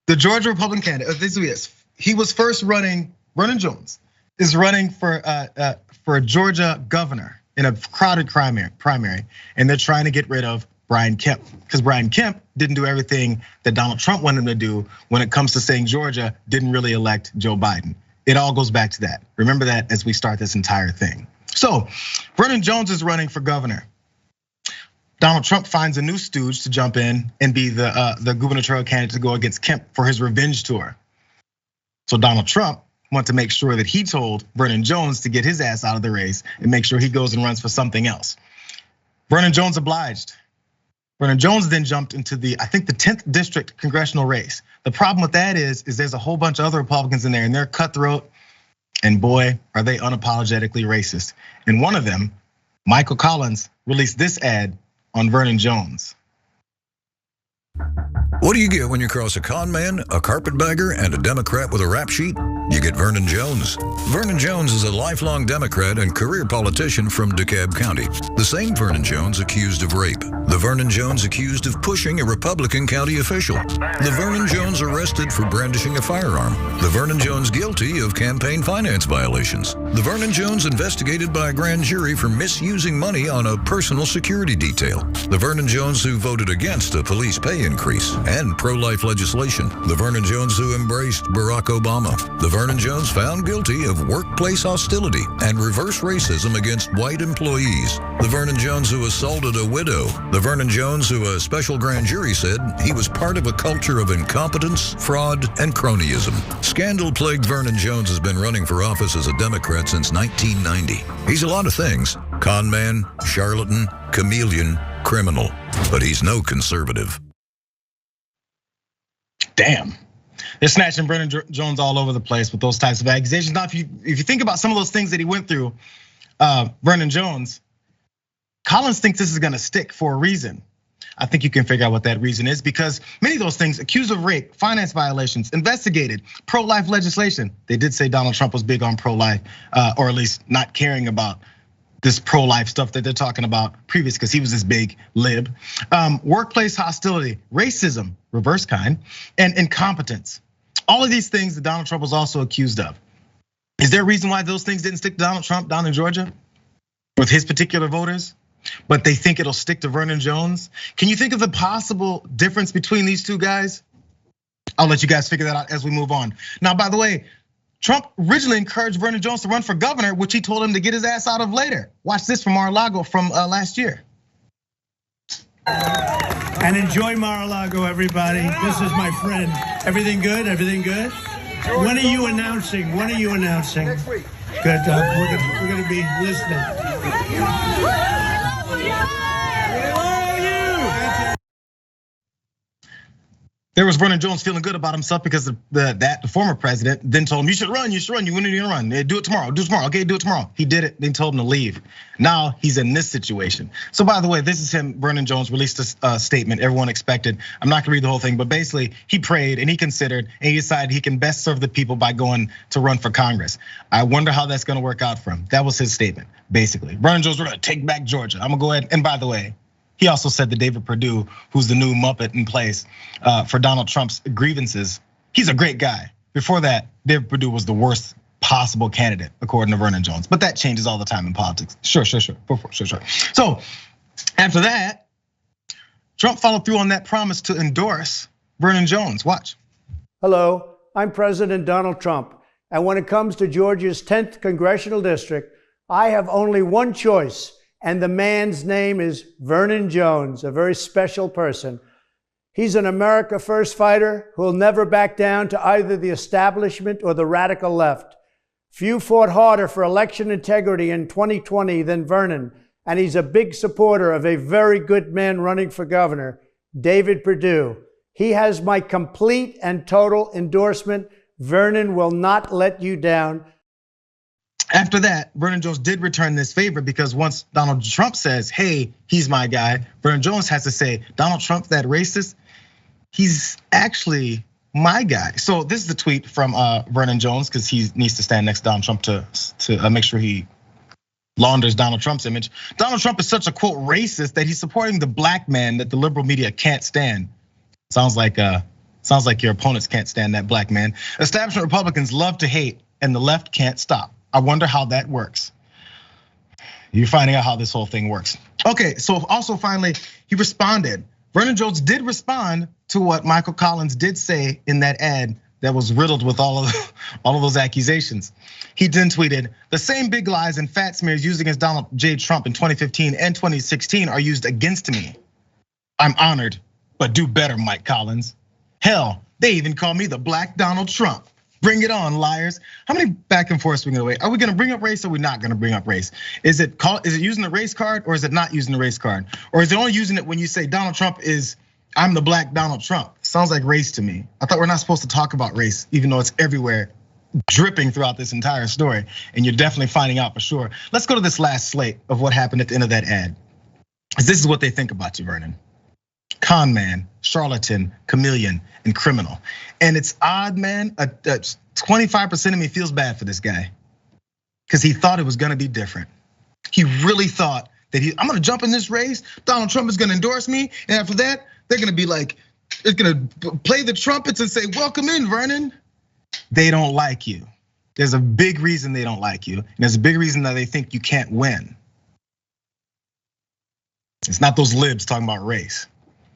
The Georgia Republican candidate, this is who he is. He was first running, Vernon Jones is running for Georgia governor in a crowded primary, and they're trying to get rid of Brian Kemp, because Brian Kemp didn't do everything that Donald Trump wanted him to do when it comes to saying Georgia didn't really elect Joe Biden. It all goes back to that. Remember that as we start this entire thing. So Vernon Jones is running for governor. Donald Trump finds a new stooge to jump in and be the gubernatorial candidate to go against Kemp for his revenge tour. So Donald Trump wants to make sure that he told Vernon Jones to get his ass out of the race and make sure he goes and runs for something else. Vernon Jones obliged. Vernon Jones then jumped into I think the 10th district congressional race. The problem with that is there's a whole bunch of other Republicans in there and they're cutthroat, and boy, are they unapologetically racist. And one of them, Michael Collins, released this ad on Vernon Jones. What do you get when you cross a con man, a carpetbagger, and a Democrat with a rap sheet? You get Vernon Jones. Vernon Jones is a lifelong Democrat and career politician from DeKalb County. The same Vernon Jones accused of rape. The Vernon Jones accused of pushing a Republican county official. The Vernon Jones arrested for brandishing a firearm. The Vernon Jones guilty of campaign finance violations. The Vernon Jones investigated by a grand jury for misusing money on a personal security detail. The Vernon Jones who voted against a police pay increase and pro-life legislation. The Vernon Jones who embraced Barack Obama. The Vernon Jones found guilty of workplace hostility and reverse racism against white employees. The Vernon Jones who assaulted a widow. The Vernon Jones who a special grand jury said he was part of a culture of incompetence, fraud, and cronyism. Scandal-plagued Vernon Jones has been running for office as a Democrat since 1990. He's a lot of things: con man, charlatan, chameleon, criminal, but he's no conservative. Damn. They're snatching Vernon Jones all over the place with those types of accusations. Now, if you think about some of those things that he went through, Vernon Jones, Collins thinks this is gonna stick for a reason. I think you can figure out what that reason is, because many of those things, accused of rape, finance violations, investigated, pro-life legislation. They did say Donald Trump was big on pro-life, or at least not caring about this pro-life stuff that they're talking about previous, because he was this big lib. Workplace hostility, racism, reverse kind, and incompetence. All of these things that Donald Trump was also accused of. Is there a reason why those things didn't stick to Donald Trump down in Georgia with his particular voters, but they think it'll stick to Vernon Jones? Can you think of the possible difference between these two guys? I'll let you guys figure that out as we move on. Now, by the way, Trump originally encouraged Vernon Jones to run for governor, which he told him to get his ass out of later. Watch this from Mar-a-Lago from last year. And enjoy Mar-a-Lago, everybody. This is my friend. Everything good? Everything good? When are you announcing? When are you announcing? Next week. Good. We're gonna be listening. There was Vernon Jones feeling good about himself because the former president then told him, you should run, you when are you gonna run? Do it tomorrow, okay, do it tomorrow. He did it, then told him to leave. Now he's in this situation. So by the way, this is him, Vernon Jones released a statement everyone expected. I'm not gonna read the whole thing, but basically he prayed and he considered and he decided he can best serve the people by going to run for Congress. I wonder how that's gonna work out for him. That was his statement, basically. Vernon Jones, we're gonna take back Georgia. I'm gonna go ahead, and by the way, he also said that David Perdue, who's the new Muppet in place for Donald Trump's grievances, he's a great guy. Before that, David Perdue was the worst possible candidate, according to Vernon Jones. But that changes all the time in politics. Sure. So after that, Trump followed through on that promise to endorse Vernon Jones. Watch. Hello, I'm President Donald Trump. And when it comes to Georgia's 10th congressional district, I have only one choice. And the man's name is Vernon Jones, a very special person. He's an America First fighter who'll never back down to either the establishment or the radical left. Few fought harder for election integrity in 2020 than Vernon, and he's a big supporter of a very good man running for governor, David Perdue. He has my complete and total endorsement. Vernon will not let you down. After that, Vernon Jones did return this favor, because once Donald Trump says, hey, he's my guy, Vernon Jones has to say, Donald Trump, that racist, he's actually my guy. So this is the tweet from Vernon Jones, because he needs to stand next to Donald Trump to make sure he launders Donald Trump's image. Donald Trump is such a, quote, racist that he's supporting the black man that the liberal media can't stand. Sounds like Sounds like your opponents can't stand that black man. Establishment Republicans love to hate and the left can't stop. I wonder how that works. You're finding out how this whole thing works. Okay, so also finally, he responded. Vernon Jones did respond to what Michael Collins did say in that ad that was riddled with all of those accusations. He then tweeted, the same big lies and fat smears used against Donald J. Trump in 2015 and 2016 are used against me. I'm honored, but do better, Mike Collins. Hell, they even call me the Black Donald Trump. Bring it on, liars. How many back and forths are we gonna wait? Are we gonna bring up race or are we not gonna bring up race? Is it using the race card or is it not using the race card? Or is it only using it when you say Donald Trump is, I'm the Black Donald Trump? Sounds like race to me. I thought we're not supposed to talk about race, even though it's everywhere, dripping throughout this entire story. And you're definitely finding out for sure. Let's go to this last slate of what happened at the end of that ad. This is what they think about you, Vernon. Con man, charlatan, chameleon, and criminal. And it's odd, man, 25% of me feels bad for this guy because he thought it was gonna be different. He really thought that I'm gonna jump in this race, Donald Trump is gonna endorse me, and after that, they're gonna be like, it's gonna play the trumpets and say, welcome in, Vernon. They don't like you. There's a big reason they don't like you, and there's a big reason that they think you can't win. It's not those libs talking about race.